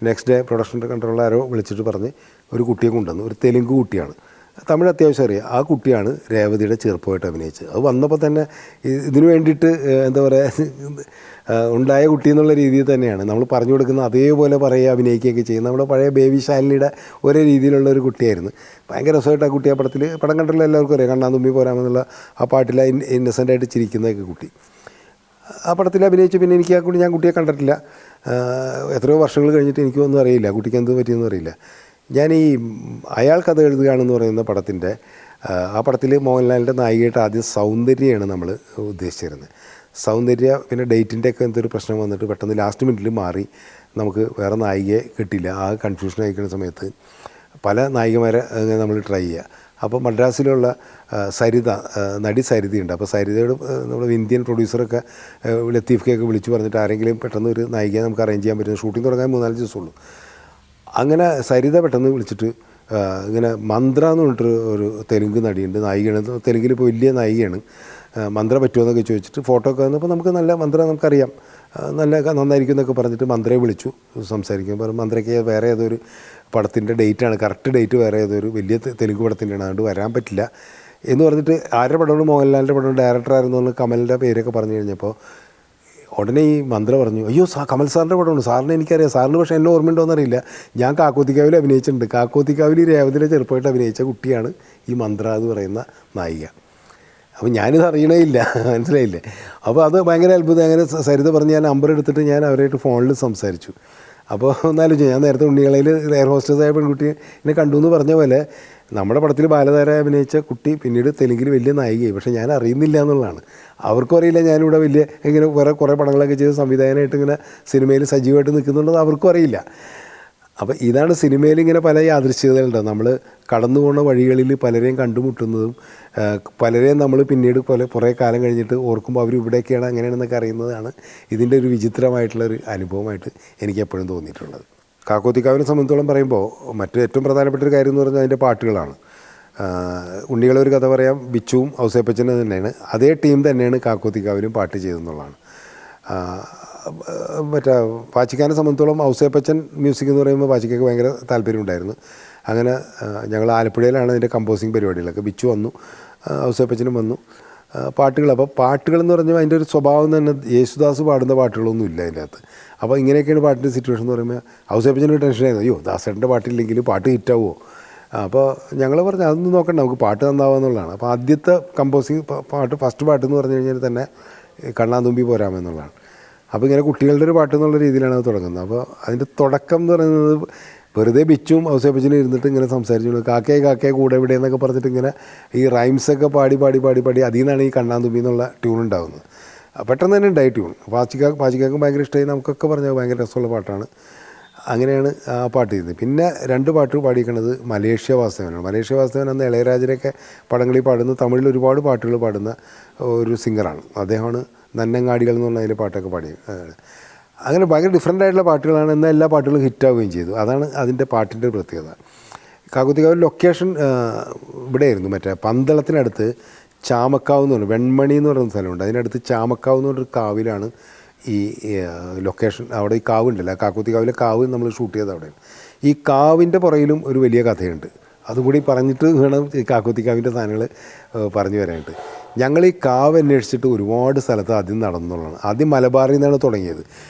നെക്സ്റ്റ് ഡേ പ്രൊഡക്ഷൻ കൺട്രോളർ ആരോ വിളിച്ചിട്ട് പറഞ്ഞ് ഒരു കുട്ടിയെ കൊണ്ടുവന്നു. ഒരു തെലുങ്ക് കുട്ടിയാണ്, തമിഴ് അത്യാവശ്യം അറിയാം. ആ കുട്ടിയാണ് രേവതിയുടെ ചെറുപ്പമായിട്ട് അഭിനയിച്ചത്. അത് വന്നപ്പോൾ തന്നെ ഇതിനു വേണ്ടിയിട്ട് എന്താ പറയുക, ഉണ്ടായ കുട്ടി എന്നുള്ള രീതിയിൽ തന്നെയാണ് നമ്മൾ പറഞ്ഞു കൊടുക്കുന്ന അതേപോലെ പറയുക, അഭിനയിക്കുകയൊക്കെ ചെയ്യുന്നത്. നമ്മുടെ പഴയ ബേബി ശാലിനിയുടെ ഒരേ രീതിയിലുള്ള ഒരു കുട്ടിയായിരുന്നു. ഭയങ്കര രസമായിട്ട് ആ കുട്ടി ആ പടം കണ്ടുള്ള എല്ലാവർക്കും അറിയാം. കണ്ണാന്തുമ്പി പോരാമെന്നുള്ള ആ പാട്ടിൽ ഇന്നസെൻ്റായിട്ട് ചിരിക്കുന്നതൊക്കെ കുട്ടി ആ പടത്തിൽ അഭിനയിച്ചു. പിന്നെ എനിക്ക് ഞാൻ കുട്ടിയെ കണ്ടിട്ടില്ല. എത്രയോ വർഷങ്ങൾ കഴിഞ്ഞിട്ട് എനിക്കൊന്നും അറിയില്ല കുട്ടിക്ക് എന്ത് പറ്റിയെന്നും അറിയില്ല. ഞാൻ ഈ അയാൾ കഥ എഴുതുകയാണെന്ന് പറയുന്ന പടത്തിൻ്റെ ആ പടത്തിൽ മോഹൻലാലിൻ്റെ നായികയായിട്ട് ആദ്യം സൗന്ദര്യയാണ് നമ്മൾ ഉദ്ദേശിച്ചിരുന്നത്. സൗന്ദര്യ പിന്നെ ഡേറ്റിൻ്റെ ഒക്കെ എന്തൊരു പ്രശ്നം വന്നിട്ട് പെട്ടെന്ന് ലാസ്റ്റ് മിനിറ്റിൽ മാറി. നമുക്ക് വേറെ നായികയെ കിട്ടില്ല. ആ കൺഫ്യൂഷൻ ആയിരിക്കുന്ന സമയത്ത് പല നായികമാരെ നമ്മൾ ട്രൈ ചെയ്യുക. അപ്പോൾ മദ്രാസിലുള്ള സരിത, നടി സരിതയുണ്ട്. അപ്പോൾ സരിതയോട് നമ്മുടെ ഇന്ത്യൻ പ്രൊഡ്യൂസറൊക്കെ ലത്തീഫ്ക്കൊക്കെ വിളിച്ച് പറഞ്ഞിട്ട് ആരെങ്കിലും പെട്ടെന്ന് ഒരു നായികയെ നമുക്ക് അറേഞ്ച് ചെയ്യാൻ പറ്റും. ഷൂട്ടിംഗ് തുടങ്ങാൻ 3-4 ദിവസമുള്ളൂ. അങ്ങനെ സരിത പെട്ടെന്ന് വിളിച്ചിട്ട് ഇങ്ങനെ മന്ത്ര എന്ന് പറഞ്ഞിട്ട് ഒരു തെലുങ്ക് നടിയുണ്ട്, നായികയാണ്. തെലുങ്കിൽ ഇപ്പോൾ വലിയ നായികയാണ്. മന്ത്ര പറ്റുമോ എന്നൊക്കെ ചോദിച്ചിട്ട് ഫോട്ടോ ഒക്കെ വന്നപ്പോൾ നമുക്ക് നല്ല മന്ത്ര നമുക്കറിയാം, നന്നായിരിക്കും എന്നൊക്കെ പറഞ്ഞിട്ട് മന്ത്രയെ വിളിച്ചു സംസാരിക്കും. പറഞ്ഞു മന്ത്രയ്ക്ക് വേറെ ഏതൊരു പടത്തിൻ്റെ ഡേറ്റാണ്, കറക്റ്റ് ഡേറ്റ് വേറെ ഏതൊരു വലിയ തെലുങ്ക് പടത്തിൻ്റെയാണ്, അതുകൊണ്ട് വരാൻ പറ്റില്ല എന്ന് പറഞ്ഞിട്ട് ആരുടെ പടമാണ് മോഹൻലാലിൻ്റെ പടം ഡയറക്ടറായിരുന്നു എന്ന് കമലിൻ്റെ പേരൊക്കെ പറഞ്ഞു കഴിഞ്ഞപ്പോൾ ഉടനെ ഈ മന്ത്ര പറഞ്ഞു, അയ്യോ കമൽ സാറിൻ്റെ പടമാണ്, സാറിന് എനിക്കറിയാം, സാറിന് പക്ഷേ എന്നെ ഓർമ്മയുണ്ടോയെന്നറിയില്ല, ഞാൻ കാക്കോത്തിക്കാവിൽ അഭിനയിച്ചിട്ടുണ്ട്. കാക്കോത്തിക്കാവിൽ രേവതിയുടെ ചെറുപ്പമായിട്ട് അഭിനയിച്ച കുട്ടിയാണ് ഈ മന്ത്ര എന്ന് പറയുന്ന നായിക. അപ്പോൾ ഞാനിത് അറിയണേ ഇല്ല, മനസ്സിലായില്ലേ. അപ്പോൾ അത് ഭയങ്കര അത്ഭുതം. അങ്ങനെ സരിത പറഞ്ഞ് ഞാൻ നമ്പർ എടുത്തിട്ട് ഞാൻ അവരായിട്ട് ഫോണിൽ സംസാരിച്ചു. അപ്പോൾ ഒന്നാലോചിച്ചു, ഞാൻ നേരത്തെ ഉണ്ണികളയിൽ എയർ ഹോസ്റ്റേഴ്സായ പെൺകുട്ടി എന്നെ കണ്ടു എന്ന് പറഞ്ഞ പോലെ നമ്മുടെ പടത്തിൽ ബാലതാരമായി അഭിനയിച്ച കുട്ടി പിന്നീട് തെലുങ്കിൽ വലിയ നായികയായി. പക്ഷേ ഞാൻ അറിയുന്നില്ല എന്നുള്ളതാണ്. അവർക്കും അറിയില്ല ഞാനിവിടെ വലിയ ഇങ്ങനെ കുറേ പടങ്ങളൊക്കെ ചെയ്ത് സംവിധായകനായിട്ട് ഇങ്ങനെ സിനിമയിൽ സജീവമായിട്ട് നിൽക്കുന്നുള്ളത് അവർക്കും അറിയില്ല. അപ്പോൾ ഇതാണ് സിനിമയിൽ ഇങ്ങനെ പല യാദൃശ്ചികതകളുണ്ട്. നമ്മൾ കടന്നു പോകുന്ന വഴികളിൽ പലരെയും കണ്ടുമുട്ടുന്നതും പലരെയും നമ്മൾ പിന്നീട് കുറേ കാലം കഴിഞ്ഞിട്ട് ഓർക്കുമ്പോൾ അവർ ഇവിടെയൊക്കെയാണ് അങ്ങനെയാണെന്നൊക്കെ അറിയുന്നതാണ് ഇതിൻ്റെ ഒരു വിചിത്രമായിട്ടുള്ളൊരു അനുഭവമായിട്ട് എനിക്ക് എപ്പോഴും തോന്നിയിട്ടുള്ളത്. കാക്കോത്തിക്കാവിനെ സംബന്ധിച്ചോളം പറയുമ്പോൾ മറ്റു ഏറ്റവും പ്രധാനപ്പെട്ടൊരു കാര്യം എന്ന് പറഞ്ഞാൽ അതിൻ്റെ പാട്ടുകളാണ്. ഉണ്ണികളെ ഒരു കഥ പറയാം, ബിച്ചുവും ഔസേപ്പച്ചനും തന്നെയാണ്, അതേ ടീം തന്നെയാണ് കാക്കോത്തിക്കാവിലും പാട്ട് ചെയ്തെന്നുള്ളതാണ്. മറ്റേ പാച്ചിക്കാനെ സംബന്ധിച്ചോളം ഔസേപ്പച്ചൻ മ്യൂസിക് എന്ന് പറയുമ്പോൾ പാച്ചിക്കൊക്കെ ഭയങ്കര താല്പര്യമുണ്ടായിരുന്നു. അങ്ങനെ ഞങ്ങൾ ആലപ്പുഴയിലാണ് അതിൻ്റെ കമ്പോസിങ് പരിപാടികളൊക്കെ. ബിച്ചു വന്നു, ഔസേപ്പച്ചനും വന്നു. പാട്ടുകൾ, അപ്പോൾ പാട്ടുകളെന്ന് പറഞ്ഞാൽ അതിൻ്റെ ഒരു സ്വഭാവം തന്നെ യേശുദാസ് പാടുന്ന പാട്ടുകളൊന്നും ഇല്ല അതിൻ്റെ അകത്ത്. അപ്പോൾ ഇങ്ങനെയൊക്കെയാണ് പാട്ടിൻ്റെ സിറ്റുവേഷൻ എന്ന് പറയുമ്പോൾ ഔസേപ്പച്ചനൊരു ടെൻഷനായിരുന്നു, അയ്യോ ദാസേട്ടൻ്റെ പാട്ടില്ലെങ്കിൽ പാട്ട് ഹിറ്റാവുമോ. അപ്പോൾ ഞങ്ങൾ പറഞ്ഞു അതൊന്നും നോക്കണ്ട, നമുക്ക് പാട്ട് നന്നാവുക എന്നുള്ളതാണ്. അപ്പോൾ ആദ്യത്തെ കമ്പോസിങ് ഫസ്റ്റ് പാട്ട് എന്ന് പറഞ്ഞു കഴിഞ്ഞാൽ തന്നെ കണ്ണാന്തുമ്പി പോരാമെന്നുള്ളതാണ്. അപ്പോൾ ഇങ്ങനെ കുട്ടികളുടെ ഒരു പാട്ട് എന്നുള്ള രീതിയിലാണ് അത് തുടങ്ങുന്നത്. അപ്പോൾ അതിൻ്റെ തുടക്കം എന്ന് പറയുന്നത് വെറുതെ ബിച്ചും ഔസേപ്പച്ചനും ഇരുന്നിട്ട് ഇങ്ങനെ സംസാരിച്ചു, കാക്കയെ കൂടെ ഇവിടെ എന്നൊക്കെ പറഞ്ഞിട്ട് ഇങ്ങനെ ഈ റൈംസൊക്കെ പാടി അതിൽ നിന്നാണ് ഈ കണ്ണാന്തുമ്പി എന്നുള്ള ട്യൂൺ ഉണ്ടാകുന്നത്. പെട്ടെന്ന് തന്നെ ഉണ്ടായി ട്യൂൺ. പാച്ചിക്കാക്കും ഭയങ്കര ഇഷ്ടമായി, നമുക്കൊക്കെ പറഞ്ഞാൽ ഭയങ്കര രസമുള്ള പാട്ടാണ്. അങ്ങനെയാണ് ആ പാട്ട് ചെയ്തത്. പിന്നെ 2 പാട്ട് പാടിയിരിക്കുന്നത് മലേഷ്യ വാസുദേവനാണ്. മലേഷ്യ വാസുദേവൻ അന്ന് ഇളയരാജരൊക്കെ പടങ്ങളിൽ പാടുന്ന, തമിഴിൽ ഒരുപാട് പാട്ടുകൾ പാടുന്ന ഒരു സിംഗറാണ്. അദ്ദേഹമാണ് നന്നങ്ങാടികൾ എന്ന് പറഞ്ഞ അതിലെ പാട്ടൊക്കെ പാടിയത്. അങ്ങനെ ഭയങ്കര ഡിഫറെൻ്റ് ആയിട്ടുള്ള പാട്ടുകളാണ്, എന്നാൽ എല്ലാ പാട്ടുകളും ഹിറ്റാവുകയും ചെയ്തു. അതാണ് അതിൻ്റെ പാട്ടിൻ്റെ പ്രത്യേകത. കാക്കോത്തിക്കാവ് ലൊക്കേഷൻ ഇവിടെയായിരുന്നു, മറ്റേ പന്തളത്തിനടുത്ത് ചാമക്കാവ് എന്ന് പറഞ്ഞു, വെൺമണി എന്ന് പറയുന്ന സ്ഥലമുണ്ട്, അതിനടുത്ത് ചാമക്കാവ് എന്ന് പറഞ്ഞൊരു കാവിലാണ് ഈ ലൊക്കേഷൻ. അവിടെ ഈ കാവുണ്ടല്ലോ, കാക്കോത്തിക്കാവിലെ കാവ് നമ്മൾ ഷൂട്ട് ചെയ്തത് അവിടെയാണ്. ഈ കാവിൻ്റെ പുറയിലും ഒരു വലിയ കഥയുണ്ട്, അതുകൂടി പറഞ്ഞിട്ട് വേണം ഈ കാക്കോത്തിക്കാവിൻ്റെ സാധനങ്ങൾ പറഞ്ഞു വരാനായിട്ട്. ഞങ്ങൾ ഈ കാവ് അന്വേഷിച്ചിട്ട് ഒരുപാട് സ്ഥലത്ത് ആദ്യം നടന്നുള്ളതാണ്. ആദ്യം മലബാറിൽ നിന്നാണ് തുടങ്ങിയത്.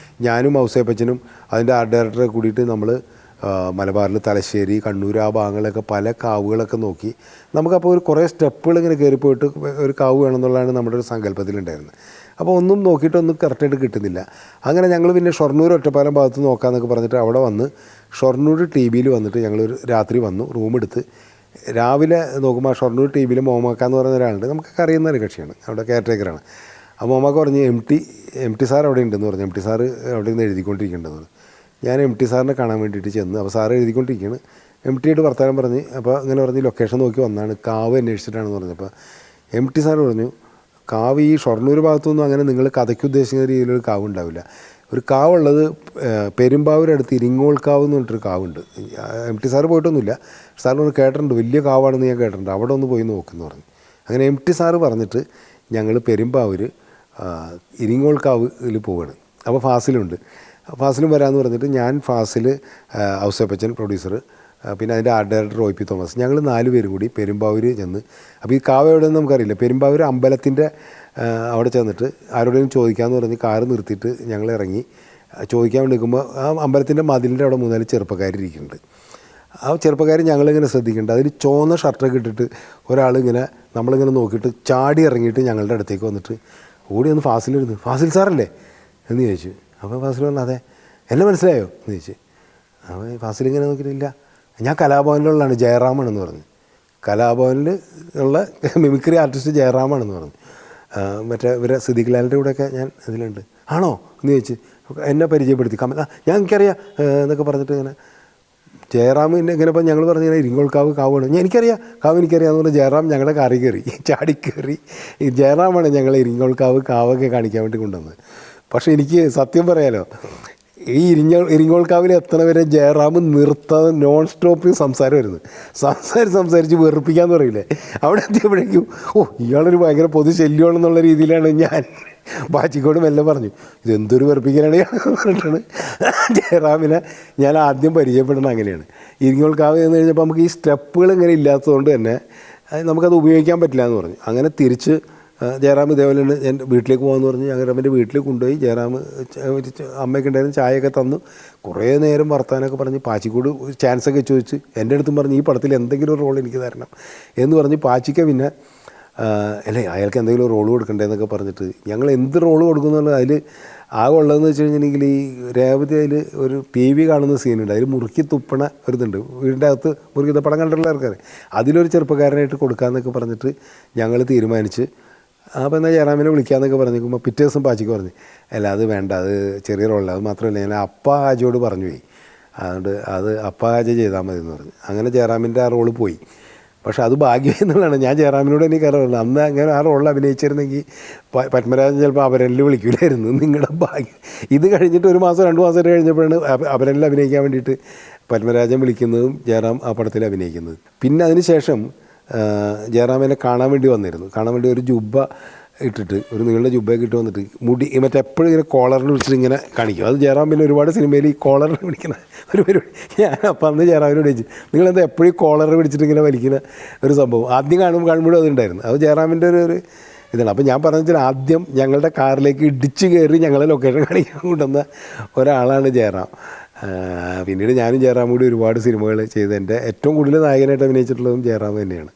ഞാനും ഔസേപ്പച്ചനും അതിൻ്റെ ആർട്ട് ഡയറക്ടറെ കൂടിയിട്ട് നമ്മൾ മലബാറിൽ തലശ്ശേരി, കണ്ണൂർ ആ ഭാഗങ്ങളൊക്കെ പല കാവുകളൊക്കെ നോക്കി. നമുക്കപ്പോൾ ഒരു കുറേ സ്റ്റെപ്പുകൾ ഇങ്ങനെ കയറിപ്പോയിട്ട് ഒരു കാവ് വേണമെന്നുള്ളതാണ് നമ്മുടെ ഒരു സങ്കല്പത്തിലുണ്ടായിരുന്നത്. അപ്പോൾ ഒന്നും നോക്കിയിട്ടൊന്നും കറക്റ്റായിട്ട് കിട്ടുന്നില്ല. അങ്ങനെ ഞങ്ങൾ പിന്നെ ഷൊർണൂർ ഒറ്റപ്പാലം ഭാഗത്ത് നോക്കാമെന്നൊക്കെ പറഞ്ഞിട്ട് അവിടെ വന്ന് ഷൊർണൂർ TVയിൽ വന്നിട്ട് ഞങ്ങളൊരു രാത്രി വന്നു, റൂമെടുത്ത് രാവിലെ നോക്കുമ്പോൾ ഷൊർണൂർ TVയിൽ മോമാക്ക എന്ന് പറയുന്ന ഒരാളുണ്ട്, നമുക്കൊക്കെ അറിയുന്ന ഒരു കക്ഷിയാണ്, അവിടെ കെയർടേക്കറാണ്. അപ്പോൾ മോമാക്ക പറഞ്ഞ് എം ടി സാർ അവിടെ ഉണ്ടെന്ന് പറഞ്ഞു, എം ടി സാറ് അവിടെ നിന്ന് എഴുതിക്കൊണ്ടിരിക്കേണ്ടതെന്ന്. ഞാൻ എം ടി സാറിനെ കാണാൻ വേണ്ടിയിട്ട് ചെന്ന്, അപ്പോൾ സാറ് എഴുതിക്കൊണ്ടിരിക്കുകയാണ്. എം ടിയായിട്ട് വർത്തമാനം പറഞ്ഞ്, അപ്പോൾ അങ്ങനെ പറഞ്ഞ് ലൊക്കേഷൻ നോക്കി വന്നാണ്, കാവ് അന്വേഷിച്ചിട്ടാണെന്ന് പറഞ്ഞപ്പോൾ എം ടി സാർ പറഞ്ഞു, കാവ് ഈ ഷൊർണൂർ ഭാഗത്തൊന്നും അങ്ങനെ നിങ്ങൾ കഥയ്ക്ക് ഉദ്ദേശിക്കുന്ന രീതിയിലൊരു കാവ് ഉണ്ടാവില്ല. ഒരു കാവുള്ളത് പെരുമ്പാവൂരടുത്ത് ഇരിങ്ങോൾക്കാവ് എന്ന് പറഞ്ഞിട്ടൊരു കാവുണ്ട്. എം ടി സാറ് പോയിട്ടൊന്നുമില്ല, സാറിനൊന്ന് കേട്ടിട്ടുണ്ട്, വലിയ കാവാണെന്ന് ഞാൻ കേട്ടിട്ടുണ്ട്, അവിടെ ഒന്ന് പോയി നോക്കുമെന്ന് പറഞ്ഞു. അങ്ങനെ എം ടി സാറ് പറഞ്ഞിട്ട് ഞങ്ങൾ പെരുമ്പാവൂർ ഇരിങ്ങോൾക്കാവിൽ പോവുകയാണ്. അപ്പോൾ ഫാസിലുണ്ട്, ഫാസിലും വരാമെന്ന് പറഞ്ഞിട്ട് ഞാൻ, ഫാസിൽ, ഔസേപ്പച്ചൻ പ്രൊഡ്യൂസർ, പിന്നെ അതിൻ്റെ ആർട്ട് ഡയറക്ടർ OP തോമസ്, ഞങ്ങൾ 4 പേരും കൂടി പെരുമ്പാവൂർ ചെന്ന്. അപ്പോൾ ഈ കാവ് എവിടെയെന്ന് നമുക്കറിയില്ല. പെരുമ്പാവൂർ അമ്പലത്തിൻ്റെ അവിടെ ചെന്നിട്ട് ആരോടെങ്കിലും ചോദിക്കാമെന്ന് പറഞ്ഞ് കാറ് നിർത്തിയിട്ട് ഞങ്ങൾ ഇറങ്ങി ചോദിക്കാൻ വേണ്ടി നിൽക്കുമ്പോൾ ആ അമ്പലത്തിൻ്റെ മതിലിൻ്റെ അവിടെ 3-4 ചെറുപ്പക്കാരിരിക്കുന്നുണ്ട്. ആ ചെറുപ്പക്കാർ ഞങ്ങളിങ്ങനെ ശ്രദ്ധിക്കുന്നുണ്ട്. അതിൽ ചുവന്ന ഷർട്ടൊക്കെ ഇട്ടിട്ട് ഒരാളിങ്ങനെ നമ്മളിങ്ങനെ നോക്കിയിട്ട് ചാടി ഇറങ്ങിയിട്ട് ഞങ്ങളുടെ അടുത്തേക്ക് വന്നിട്ട് ഓടി ഒന്ന് ഫാസിലിരുന്ന്, ഫാസിൽ സാറല്ലേ എന്ന് ചോദിച്ചു. അപ്പോൾ ഫാസിൽ പറഞ്ഞു, അതെ. എന്നെ മനസ്സിലായോ എന്ന് ചോദിച്ചു. അപ്പോൾ ഫാസിലിങ്ങനെ നോക്കിയിട്ടില്ല, ഞാൻ കലാഭവനിലുള്ളതാണ്, ജയറാമാണെന്ന് പറഞ്ഞു. കലാഭവനിൽ ഉള്ള മിമിക്രി ആർട്ടിസ്റ്റ് ജയറാമാണെന്ന് പറഞ്ഞു. മറ്റേ ഇവരെ സിദ്ദീഖ് ലാലിൻ്റെ കൂടെയൊക്കെ ഞാൻ ഇതിലുണ്ട്. ആണോ എന്ന് ചോദിച്ച് എന്നെ പരിചയപ്പെടുത്തി. ഞാൻ എനിക്കറിയാം എന്നൊക്കെ പറഞ്ഞിട്ട് ഇങ്ങനെ ജയറാമിൻ്റെ ഇങ്ങനെ ഇപ്പം ഞങ്ങൾ പറഞ്ഞു ഇങ്ങനെ ഇരിങ്ങോൾക്കാവ് കാവാണ്, എനിക്കറിയാം എന്ന് പറഞ്ഞാൽ ജയറാം ഞങ്ങളുടെ കാറി കയറി ചാടിക്കയറി. ഈ ജയറാമാണ് ഞങ്ങളെ ഇരിങ്ങോൾക്കാവ് കാവൊക്കെ കാണിക്കാൻ വേണ്ടി കൊണ്ടുവന്നത്. പക്ഷേ എനിക്ക് സത്യം പറയാലോ, ഈ ഇരിങ്ങോൾക്കാവിൽ എത്തണവരെ ജയറാം നിർത്താതെ നോൺ സ്റ്റോപ്പിൽ സംസാരമായിരുന്നു. സംസാരിച്ച് വെറുപ്പിക്കാന്ന് പറയില്ലേ, അവിടെ എത്തിയപ്പോഴേക്കും ഇയാളൊരു ഭയങ്കര പൊതു ശല്യമാണെന്നുള്ള രീതിയിലാണ് ഞാൻ ബാച്ചിക്കോട് മെല്ലെ പറഞ്ഞു, ഇതെന്തൊരു വെറുപ്പിക്കലാണ് പറഞ്ഞിട്ടാണ് ജയറാമിനെ ഞാൻ ആദ്യം പരിചയപ്പെടുന്നത്. അങ്ങനെയാണ് ഇരിങ്ങോൾക്കാവ് എന്ന് കഴിഞ്ഞപ്പോൾ നമുക്ക് ഈ സ്റ്റെപ്പുകൾ ഇങ്ങനെ ഇല്ലാത്തതുകൊണ്ട് തന്നെ നമുക്കത് ഉപയോഗിക്കാൻ പറ്റില്ല എന്ന് പറഞ്ഞു. അങ്ങനെ തിരിച്ച് ജയറാം ഇതേപോലെ എൻ്റെ വീട്ടിലേക്ക് പോകാമെന്ന് പറഞ്ഞ് ഞങ്ങൾ അവൻ്റെ വീട്ടിൽ കൊണ്ടുപോയി. ജയറാം അമ്മയൊക്കെ ഉണ്ടായിരുന്നു, ചായയൊക്കെ തന്നു, കുറേ നേരം വർത്താനമൊക്കെ പറഞ്ഞ് പാച്ചിക്കോട് ചാൻസൊക്കെ ചോദിച്ച് എൻ്റെ അടുത്തും പറഞ്ഞ് ഈ പടത്തിൽ എന്തെങ്കിലും ഒരു റോൾ എനിക്ക് തരണം എന്ന് പറഞ്ഞ് പാച്ചിക്ക പിന്നെ അല്ലേ അയാൾക്ക് എന്തെങ്കിലും റോള് കൊടുക്കണ്ടേന്നൊക്കെ പറഞ്ഞിട്ട് ഞങ്ങൾ എന്ത് റോള് കൊടുക്കുന്നുള്ളത് അതിൽ ആകെ ഉള്ളതെന്ന് വെച്ച് കഴിഞ്ഞിട്ടുണ്ടെങ്കിൽ ഈ രേവതി അതിൽ ഒരു TV കാണുന്ന സീനുണ്ട്, അതിൽ മുറുക്കി തുപ്പണ ഒരിതുണ്ട്, വീടിൻ്റെ അകത്ത് മുറുക്കി പടം കണ്ടിട്ടുള്ള ആൾക്കാർ, അതിലൊരു ചെറുപ്പക്കാരനായിട്ട് കൊടുക്കാമെന്നൊക്കെ പറഞ്ഞിട്ട് ഞങ്ങൾ തീരുമാനിച്ച്. അപ്പോൾ എന്നാൽ ജയറാമിനെ വിളിക്കാമെന്നൊക്കെ പറഞ്ഞിരിക്കുമ്പോൾ പിറ്റേ ദിവസം പാച്ചിക്ക് പറഞ്ഞു, അല്ല അത് വേണ്ട, അത് ചെറിയ റോളല്ല, അത് മാത്രമല്ല ഞാൻ അപ്പ ഹാജിയോട് പറഞ്ഞു പോയി, അതുകൊണ്ട് അത് അപ്പ ഹാജി ചെയ്താൽ മതി എന്ന് പറഞ്ഞു. അങ്ങനെ ജയറാമിൻ്റെ ആ റോള് പോയി. പക്ഷെ അത് ഭാഗ്യം എന്നുള്ളതാണ്. ഞാൻ ജയറാമിനോട് എനിക്ക് അറിയില്ല, അന്ന് അങ്ങനെ ആ റോളിൽ അഭിനയിച്ചിരുന്നെങ്കിൽ പത്മരാജൻ ചിലപ്പോൾ അപരനിൽ വിളിക്കില്ലായിരുന്നു. നിങ്ങളുടെ ഭാഗ്യം. ഇത് കഴിഞ്ഞിട്ട് 1 മാസം 2 മാസം കഴിഞ്ഞപ്പോഴാണ് അപരനിൽ അഭിനയിക്കാൻ വേണ്ടിയിട്ട് പത്മരാജൻ വിളിക്കുന്നതും ജയറാം ആ പടത്തിൽ അഭിനയിക്കുന്നത്. പിന്നെ അതിന് ശേഷം ജയറാമിനെ കാണാൻ വേണ്ടി വന്നിരുന്നു. കാണാൻ വേണ്ടി ഒരു ജുബ്ബ ഇട്ടിട്ട്, ഒരു നീളുടെ ജുബ്ബയൊക്കെ ഇട്ട് വന്നിട്ട് മുടി മറ്റേ എപ്പോഴും ഇങ്ങനെ കോളറിൽ വിളിച്ചിട്ട് ഇങ്ങനെ കാണിക്കും. അത് ജയറാം പിന്നെ ഒരുപാട് സിനിമയിൽ ഈ കോളറിൽ പിടിക്കുന്ന ഒരു പരിപാടി. ഞാൻ അപ്പം അന്ന് ജയറാമിനോട് ചോദിച്ചു, നിങ്ങളെന്താ എപ്പോഴും കോളർ പിടിച്ചിട്ട് ഇങ്ങനെ വലിക്കുന്ന ഒരു സംഭവം. ആദ്യം കാണുമ്പോഴും അതുണ്ടായിരുന്നു. അത് ജയറാമിൻ്റെ ഒരു ഇതാണ്. അപ്പോൾ ഞാൻ പറഞ്ഞു വെച്ചാൽ ആദ്യം ഞങ്ങളുടെ കാറിലേക്ക് ഇടിച്ച് കയറി ഞങ്ങളെ ലൊക്കേഷൻ കാണിക്കാൻ കൊണ്ടുവന്ന ഒരാളാണ് ജയറാം. പിന്നീട് ഞാനും ജയറാം കൂടി ഒരുപാട് സിനിമകൾ ചെയ്ത് എൻ്റെ ഏറ്റവും കൂടുതൽ നായകനായിട്ട് അഭിനയിച്ചിട്ടുള്ളതും ജയറാം തന്നെയാണ്.